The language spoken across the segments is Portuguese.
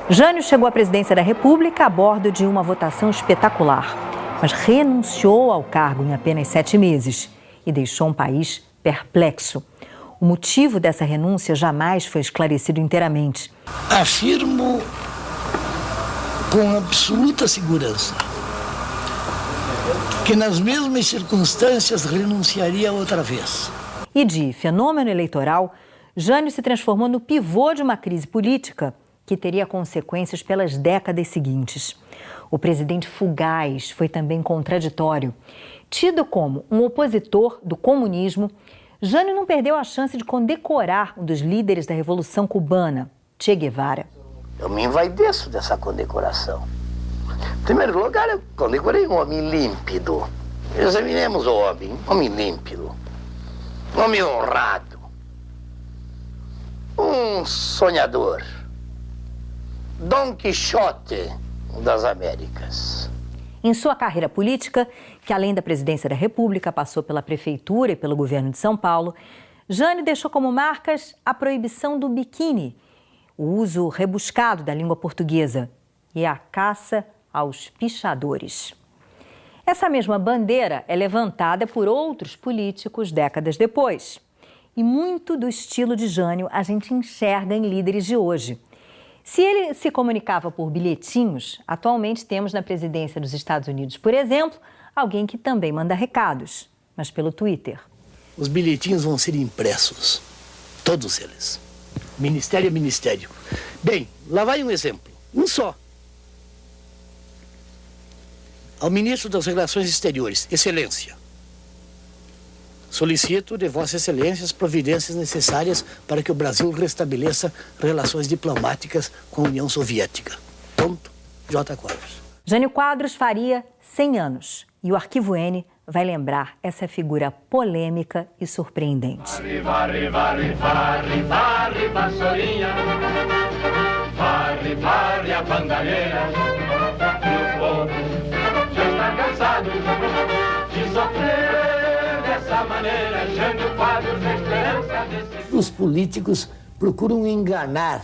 Jânio chegou à presidência da República a bordo de uma votação espetacular, mas renunciou ao cargo em apenas 7 meses e deixou um país perplexo. O motivo dessa renúncia jamais foi esclarecido inteiramente. Afirmo com absoluta segurança que nas mesmas circunstâncias renunciaria outra vez. E de fenômeno eleitoral, Jânio se transformou no pivô de uma crise política que teria consequências pelas décadas seguintes. O presidente fugaz foi também contraditório. Tido como um opositor do comunismo, Jânio não perdeu a chance de condecorar um dos líderes da Revolução Cubana, Che Guevara. Eu me envaideço dessa condecoração. Em primeiro lugar, eu condecorei um homem límpido. Examinemos o homem, um homem límpido, um homem honrado, um sonhador, Dom Quixote das Américas. Em sua carreira política, que além da presidência da República passou pela prefeitura e pelo governo de São Paulo, Jânio deixou como marcas a proibição do biquíni, o uso rebuscado da língua portuguesa e a caça aos pichadores. Essa mesma bandeira é levantada por outros políticos décadas depois. E muito do estilo de Jânio a gente enxerga em líderes de hoje. Se ele se comunicava por bilhetinhos, atualmente temos na presidência dos Estados Unidos, por exemplo, alguém que também manda recados, mas pelo Twitter. Os bilhetinhos vão ser impressos, todos eles, ministério a ministério. Bem, lá vai um exemplo, um só. Ao ministro das Relações Exteriores, Excelência, solicito de Vossa Excelência as providências necessárias para que o Brasil restabeleça relações diplomáticas com a União Soviética. Ponto. J. Quadros. Jânio Quadros faria 100 anos e o Arquivo N vai lembrar essa figura polêmica e surpreendente. Varre, varre, varre, varre, vassourinha, varre, varre a bandalheira, e o povo já está cansado de sofrer dessa maneira. Jânio Quadros, a esperança desse... Os políticos procuram enganar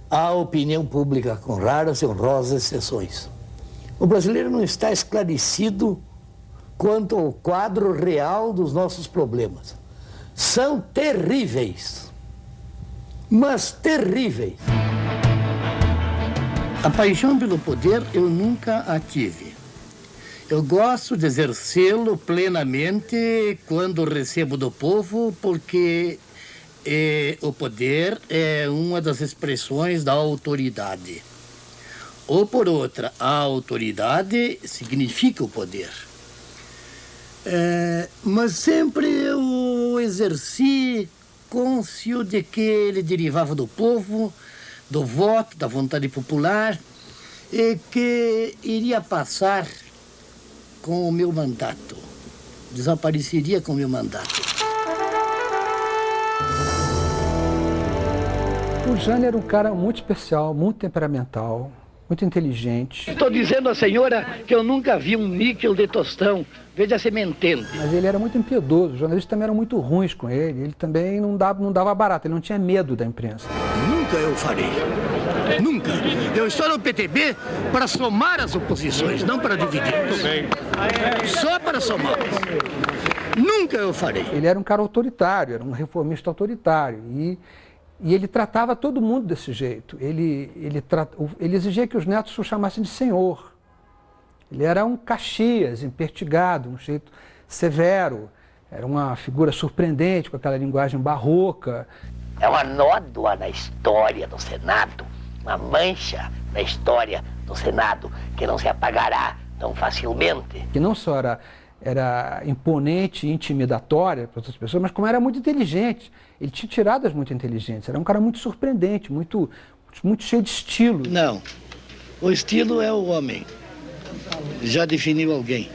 a opinião pública, com raras e honrosas exceções. O brasileiro não está esclarecido quanto ao quadro real dos nossos problemas. São terríveis, mas terríveis. A paixão pelo poder eu nunca a tive. Eu gosto de exercê-lo plenamente quando recebo do povo, porque o poder é uma das expressões da autoridade. Ou por outra, a autoridade significa o poder. Mas sempre eu exerci cônscio de que ele derivava do povo, do voto, da vontade popular, e que iria passar com o meu mandato, desapareceria com o meu mandato. O Jânio era um cara muito especial, muito temperamental, muito inteligente. Estou dizendo à senhora que eu nunca vi um níquel de tostão. Veja se me entende. Mas ele era muito impiedoso, os jornalistas também eram muito ruins com ele. Ele também não dava barato, ele não tinha medo da imprensa. Nunca eu farei. Nunca. Eu estou no PTB para somar as oposições, não para dividir. Só para somar. Nunca eu farei. Ele era um cara autoritário, era um reformista autoritário. E ele tratava todo mundo desse jeito. Ele exigia que os netos o chamassem de senhor. Ele era um Caxias, impertigado, um jeito severo. Era uma figura surpreendente, com aquela linguagem barroca. É uma nódoa na história do Senado, uma mancha na história do Senado, que não se apagará tão facilmente. Que não só era imponente e intimidatória para outras pessoas, mas como era muito inteligente. Ele tinha tiradas muito inteligentes, era um cara muito surpreendente, muito cheio de estilo. Não, o estilo é o homem. Já definiu alguém.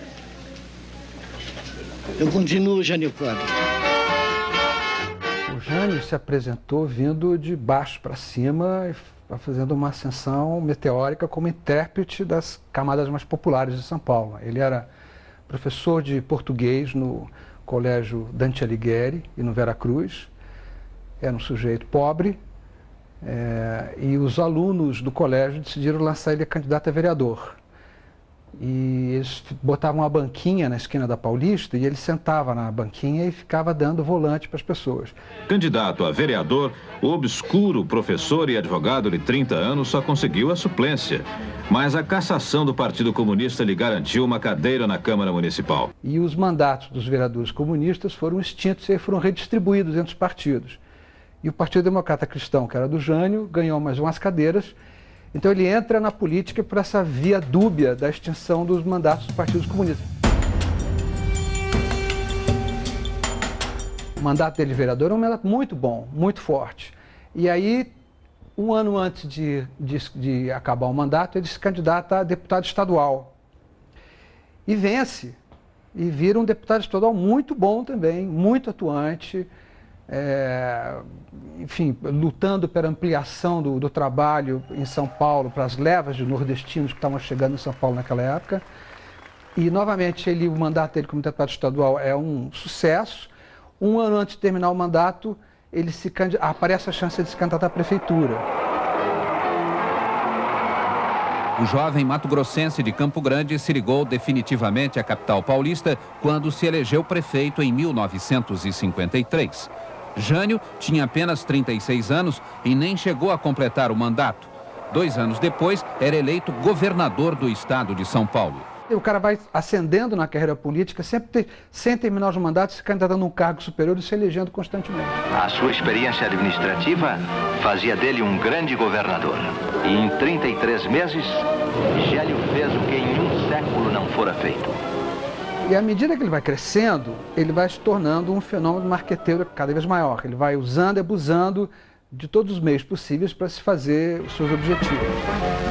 Eu continuo Jânio Quadros. O Jânio se apresentou vindo de baixo para cima, fazendo uma ascensão meteórica como intérprete das camadas mais populares de São Paulo. Ele era professor de português no Colégio Dante Alighieri e no Veracruz. Era um sujeito pobre, E os alunos do colégio decidiram lançar ele candidato a vereador. E eles botavam uma banquinha na esquina da Paulista e ele sentava na banquinha e ficava dando volante para as pessoas. Candidato a vereador, o obscuro professor e advogado de 30 anos só conseguiu a suplência. Mas a cassação do Partido Comunista lhe garantiu uma cadeira na Câmara Municipal. E os mandatos dos vereadores comunistas foram extintos e foram redistribuídos entre os partidos. E o Partido Democrata Cristão, que era do Jânio, ganhou mais umas cadeiras. Então ele entra na política por essa via dúbia da extinção dos mandatos dos partidos comunistas. O mandato dele de vereador é um mandato muito bom, muito forte. E aí, um ano antes de acabar o mandato, ele se candidata a deputado estadual. E vence. E vira um deputado estadual muito bom também, muito atuante. Enfim, lutando pela ampliação do trabalho em São Paulo para as levas de nordestinos que estavam chegando em São Paulo naquela época. E, novamente, o mandato dele como deputado estadual é um sucesso. Um ano antes de terminar o mandato, aparece a chance de se candidatar à prefeitura. O jovem mato-grossense de Campo Grande se ligou definitivamente à capital paulista quando se elegeu prefeito em 1953. Jânio tinha apenas 36 anos e nem chegou a completar o mandato. 2 anos depois, era eleito governador do estado de São Paulo. O cara vai ascendendo na carreira política, sempre sem terminar os mandatos, se candidatando a um cargo superior e se elegendo constantemente. A sua experiência administrativa fazia dele um grande governador. E em 33 meses, Gélio fez o que em um século não fora feito. E à medida que ele vai crescendo, ele vai se tornando um fenômeno marqueteiro cada vez maior. Ele vai usando e abusando de todos os meios possíveis para se fazer os seus objetivos.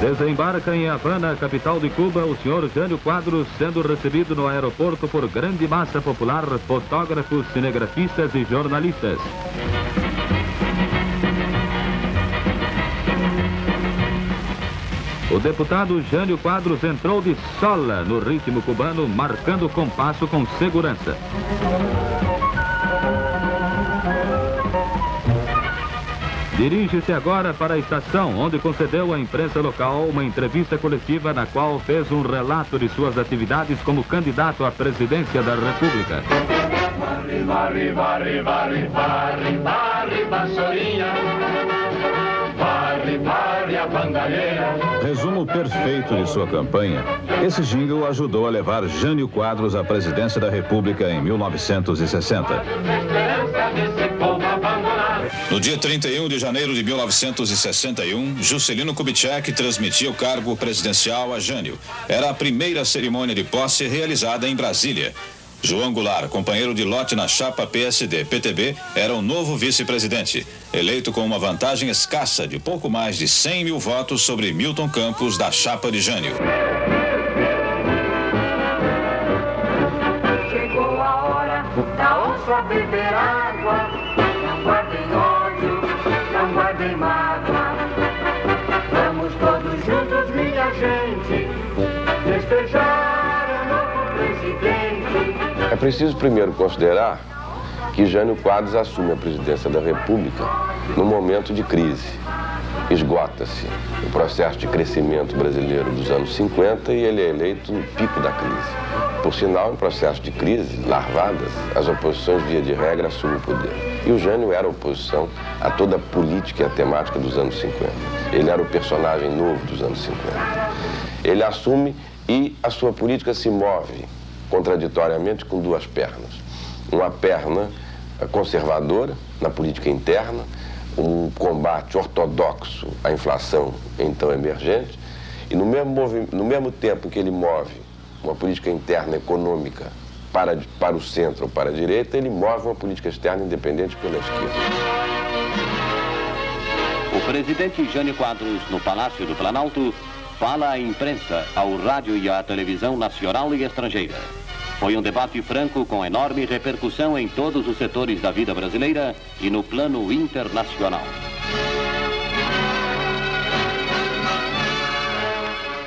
Desembarca em Havana, capital de Cuba, o senhor Jânio Quadros, sendo recebido no aeroporto por grande massa popular, fotógrafos, cinegrafistas e jornalistas. O deputado Jânio Quadros entrou de sola no ritmo cubano, marcando o compasso com segurança. Dirige-se agora para a estação, onde concedeu à imprensa local uma entrevista coletiva na qual fez um relato de suas atividades como candidato à presidência da República. Resumo perfeito de sua campanha. Esse jingle ajudou a levar Jânio Quadros à presidência da República em 1960. No dia 31 de janeiro de 1961, Juscelino Kubitschek transmitia o cargo presidencial a Jânio. Era a primeira cerimônia de posse realizada em Brasília. João Goulart, companheiro de lote na chapa PSD-PTB, era o novo vice-presidente, eleito com uma vantagem escassa de pouco mais de 100 mil votos sobre Milton Campos, da chapa de Jânio. Chegou a hora da onça beber água, não guardem ódio, não guardem mágoa. Vamos todos juntos, minha gente, festejar o novo presidente. É preciso primeiro considerar que Jânio Quadros assume a presidência da República num momento de crise. Esgota-se o processo de crescimento brasileiro dos anos 50 e ele é eleito no pico da crise. Por sinal, em processo de crise, larvadas, as oposições, via de regra, assumem o poder. E o Jânio era oposição a toda a política e a temática dos anos 50. Ele era o personagem novo dos anos 50. Ele assume e a sua política se move contraditoriamente com duas pernas. Uma perna conservadora na política interna, um combate ortodoxo à inflação então emergente, e no mesmo tempo que ele move uma política interna econômica para o centro ou para a direita, ele move uma política externa independente pela esquerda. O presidente Jânio Quadros, no Palácio do Planalto, fala à imprensa, ao rádio e à televisão nacional e estrangeira. Foi um debate franco com enorme repercussão em todos os setores da vida brasileira e no plano internacional.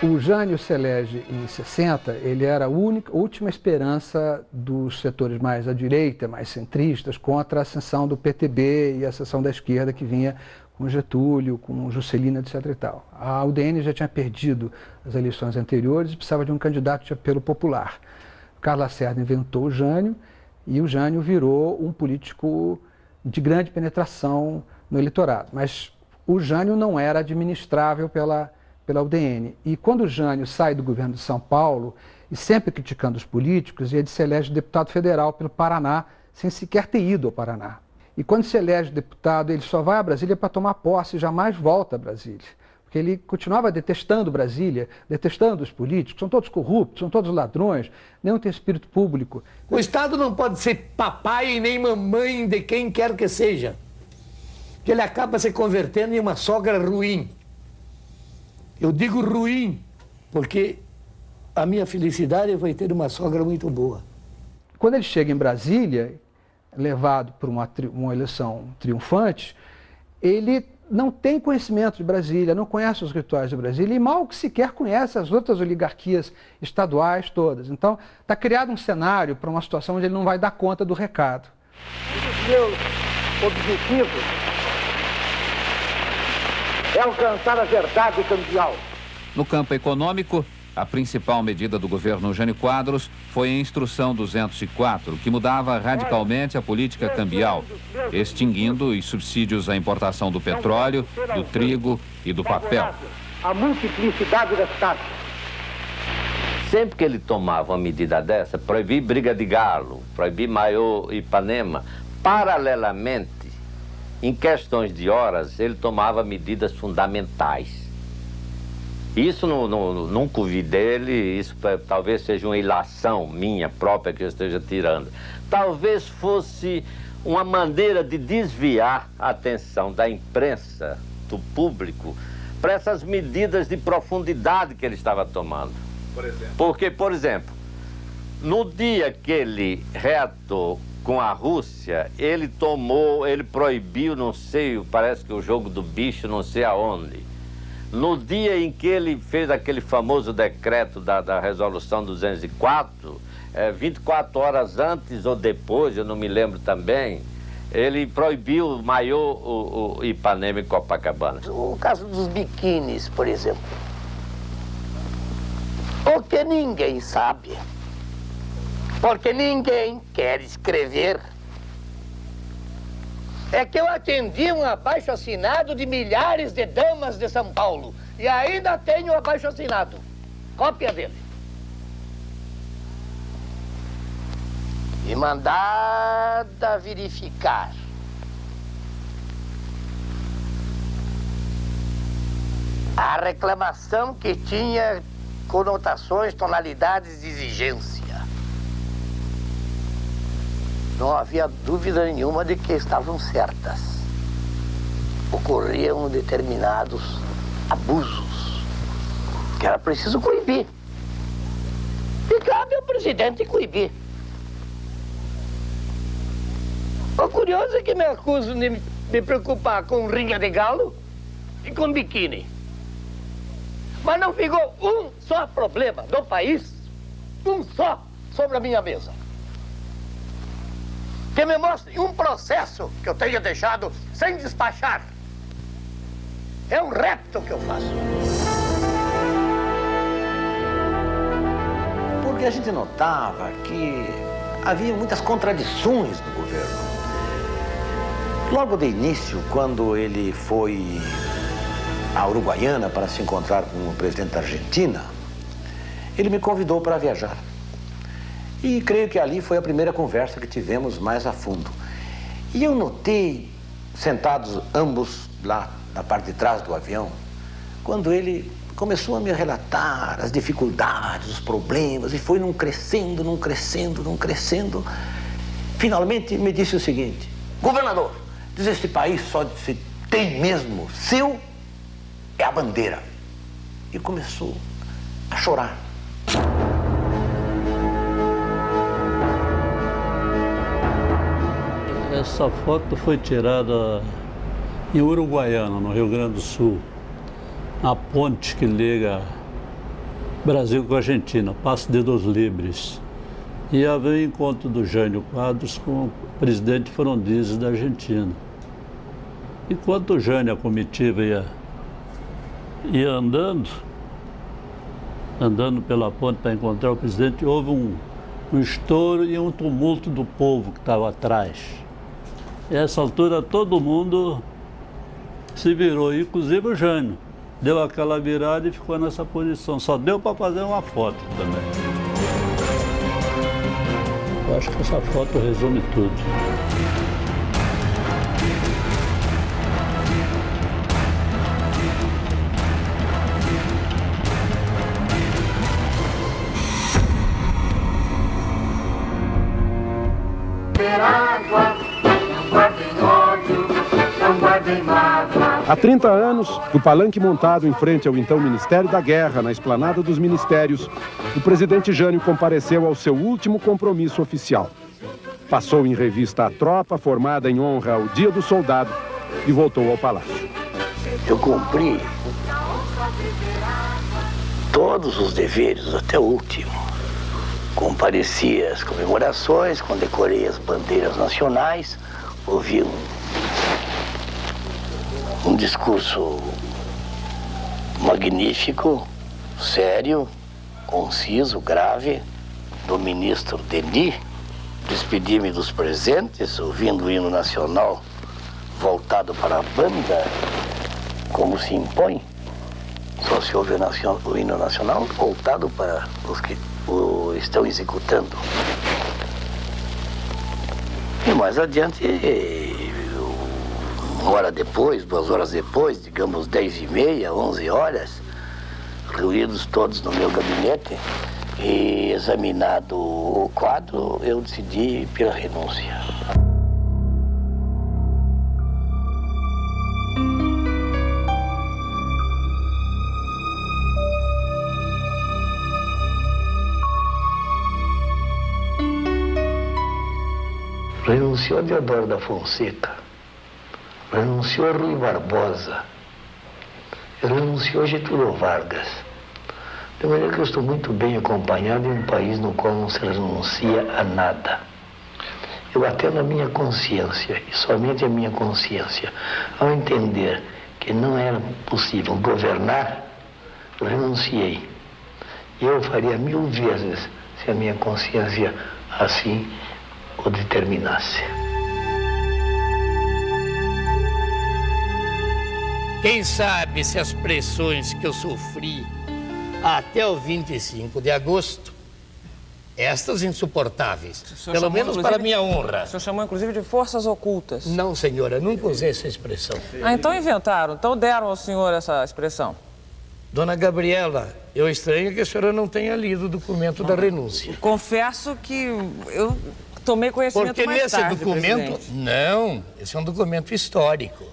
O Jânio se elege em 60, ele era a última esperança dos setores mais à direita, mais centristas, contra a ascensão do PTB e a ascensão da esquerda que vinha Getúlio, com Juscelino, etc. e tal. A UDN já tinha perdido as eleições anteriores e precisava de um candidato de apelo popular. Carlos Lacerda inventou o Jânio e o Jânio virou um político de grande penetração no eleitorado. Mas o Jânio não era administrável pela UDN. E quando o Jânio sai do governo de São Paulo, e sempre criticando os políticos, ele se elege deputado federal pelo Paraná, sem sequer ter ido ao Paraná. E quando se elege deputado, ele só vai a Brasília para tomar posse e jamais volta a Brasília. Porque ele continuava detestando Brasília, detestando os políticos, são todos corruptos, são todos ladrões, nenhum tem espírito público. O Estado não pode ser papai e nem mamãe de quem quer que seja. Que ele acaba se convertendo em uma sogra ruim. Eu digo ruim, porque a minha felicidade vai ter uma sogra muito boa. Quando ele chega em Brasília, levado por uma eleição triunfante, ele não tem conhecimento de Brasília, não conhece os rituais de Brasília e mal que sequer conhece as outras oligarquias estaduais todas. Então, está criado um cenário para uma situação onde ele não vai dar conta do recado. Um dos meus objetivos é alcançar a verdade cambial. No campo econômico, a principal medida do governo Jânio Quadros foi a Instrução 204, que mudava radicalmente a política cambial, extinguindo os subsídios à importação do petróleo, do trigo e do papel. A multiplicidade das taxas. Sempre que ele tomava uma medida dessa, proibir briga de galo, proibir maiô e Ipanema, paralelamente, em questões de horas, ele tomava medidas fundamentais. Isso nunca ouvi dele, isso talvez seja uma ilação minha própria que eu esteja tirando. Talvez fosse uma maneira de desviar a atenção da imprensa, do público, para essas medidas de profundidade que ele estava tomando. Por exemplo? Porque, por exemplo, no dia que ele reatou com a Rússia, ele proibiu, não sei, parece que o jogo do bicho, não sei aonde. No dia em que ele fez aquele famoso decreto da Resolução 204, 24 horas antes ou depois, eu não me lembro também, ele proibiu o maiô, o Ipanema e Copacabana. O caso dos biquínis, por exemplo. O que ninguém sabe, porque ninguém quer escrever, é que eu atendi um abaixo-assinado de milhares de damas de São Paulo. E ainda tenho o abaixo-assinado. Cópia dele. E mandada verificar. A reclamação que tinha conotações, tonalidades de exigência. Não havia dúvida nenhuma de que estavam certas. Ocorriam determinados abusos que era preciso coibir. E cabe ao presidente coibir. O curioso é que me acusam de me preocupar com rinha de galo e com biquíni. Mas não ficou um só problema do país, um só, sobre a minha mesa. Que me mostre um processo que eu tenha deixado sem despachar. É um repto que eu faço. Porque a gente notava que havia muitas contradições no governo. Logo de início, quando ele foi à Uruguaiana para se encontrar com o presidente da Argentina, ele me convidou para viajar. E creio que ali foi a primeira conversa que tivemos mais a fundo. E eu notei, sentados ambos lá na parte de trás do avião, quando ele começou a me relatar as dificuldades, os problemas, e foi num crescendo. Finalmente me disse o seguinte: governador, diz, este país só se tem mesmo seu é a bandeira. E começou a chorar. Essa foto foi tirada em Uruguaiana, no Rio Grande do Sul, a ponte que liga Brasil com a Argentina, Passo de dos Libres. E havia o encontro do Jânio Quadros com o presidente Frondizi da Argentina. Enquanto o Jânio e a comitiva ia andando pela ponte para encontrar o presidente, houve um estouro e um tumulto do povo que estava atrás. E a essa altura todo mundo se virou, inclusive o Jânio. Deu aquela virada e ficou nessa posição. Só deu para fazer uma foto também. Eu acho que essa foto resume tudo. Há 30 anos, no palanque montado em frente ao então Ministério da Guerra, na esplanada dos Ministérios, o presidente Jânio compareceu ao seu último compromisso oficial. Passou em revista a tropa formada em honra ao Dia do Soldado e voltou ao palácio. Eu cumpri todos os deveres até o último. Compareci às comemorações, condecorei as bandeiras nacionais, ouvi um discurso magnífico, sério, conciso, grave, do ministro Denis. Despedi-me dos presentes, ouvindo o hino nacional voltado para a banda, como se impõe. Só se ouve o hino nacional voltado para os que o estão executando. E mais adiante, uma hora depois, 2 horas depois, digamos 10h30, 11 horas, reunidos todos no meu gabinete e examinado o quadro, eu decidi pela renúncia. Renunciou a Deodoro da Fonseca, renunciou a Rui Barbosa, renunciou a Getúlio Vargas. De maneira que eu estou muito bem acompanhado em um país no qual não se renuncia a nada. Eu até na minha consciência, e somente a minha consciência, ao entender que não era possível governar, renunciei. E eu faria 1000 vezes se a minha consciência assim o determinasse. Quem sabe se as pressões que eu sofri até o 25 de agosto, estas insuportáveis, pelo menos para a minha honra. O senhor chamou inclusive de forças ocultas. Não, senhora, nunca usei essa expressão. Ah, então inventaram, então deram ao senhor essa expressão. Dona Gabriela, eu estranho que a senhora não tenha lido o documento da renúncia. Confesso que eu tomei conhecimento mais tarde, porque nesse documento... presidente. Não, esse é um documento histórico.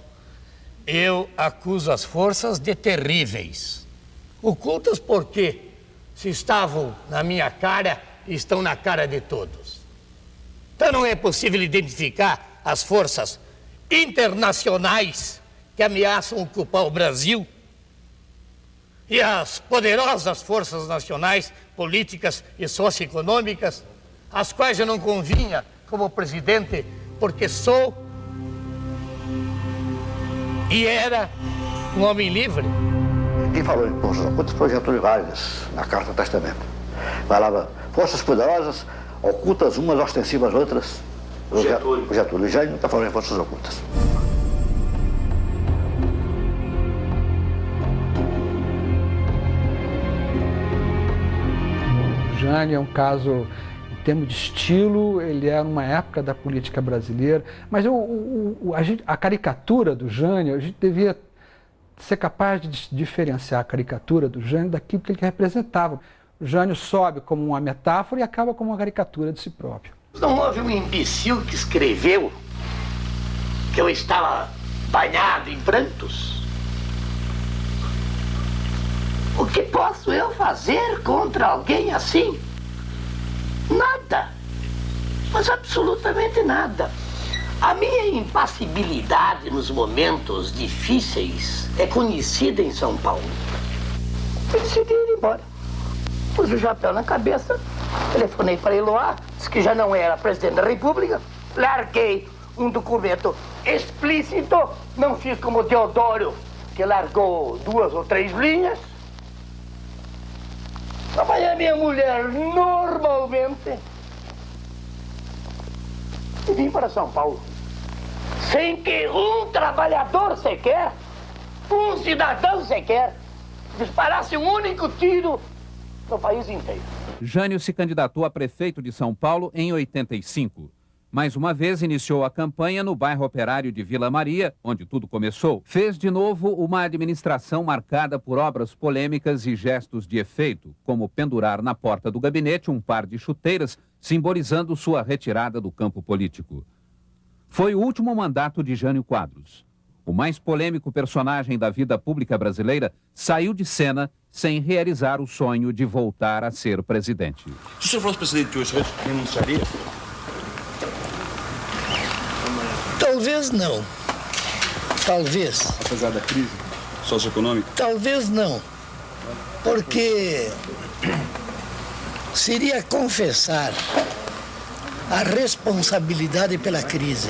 Eu acuso as forças de terríveis. Ocultas por quê? Se estavam na minha cara, estão na cara de todos. Então não é possível identificar as forças internacionais que ameaçam ocupar o Brasil e as poderosas forças nacionais, políticas e socioeconômicas, as quais eu não convinha como presidente, porque sou e era um homem livre. Quem falou em forças ocultas foi Getúlio Vargas, na Carta do Testamento. Falava forças poderosas, ocultas umas, ostensivas outras. O Getúlio já não está falando em forças ocultas. O Jânio é um caso, em termos de estilo, ele era uma época da política brasileira, mas a caricatura do Jânio, a gente devia ser capaz de diferenciar a caricatura do Jânio daquilo que ele representava. O Jânio sobe como uma metáfora e acaba como uma caricatura de si próprio. Não houve um imbecil que escreveu que eu estava banhado em prantos? O que posso eu fazer contra alguém assim? Nada. Mas absolutamente nada. A minha impassibilidade nos momentos difíceis é conhecida em São Paulo. Eu decidi ir embora. Pus o chapéu na cabeça, telefonei para Eloá, disse que já não era presidente da República, larguei um documento explícito, não fiz como Deodoro, que largou 2 ou 3 linhas. Trabalhei a minha mulher normalmente e vim para São Paulo, sem que um trabalhador sequer, um cidadão sequer, disparasse um único tiro no país inteiro. Jânio se candidatou a prefeito de São Paulo em 85. Mais uma vez iniciou a campanha no bairro Operário de Vila Maria, onde tudo começou. Fez de novo uma administração marcada por obras polêmicas e gestos de efeito, como pendurar na porta do gabinete um par de chuteiras, simbolizando sua retirada do campo político. Foi o último mandato de Jânio Quadros. O mais polêmico personagem da vida pública brasileira saiu de cena sem realizar o sonho de voltar a ser presidente. Se o senhor fosse presidente hoje, renunciaria? Talvez não. Talvez. Apesar da crise socioeconômica? Talvez não. Porque seria confessar a responsabilidade pela crise.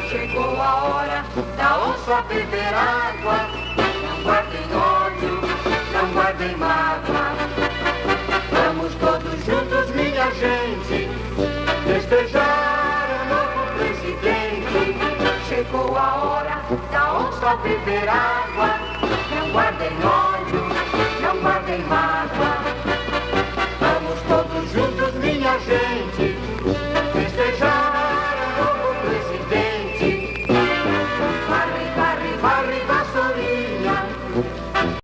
Chegou a hora da onça beber água. Não guardem ódio, não guardem mágoa. Vamos todos juntos, minha gente, festejar o novo presidente. Chegou a hora da onça beber água.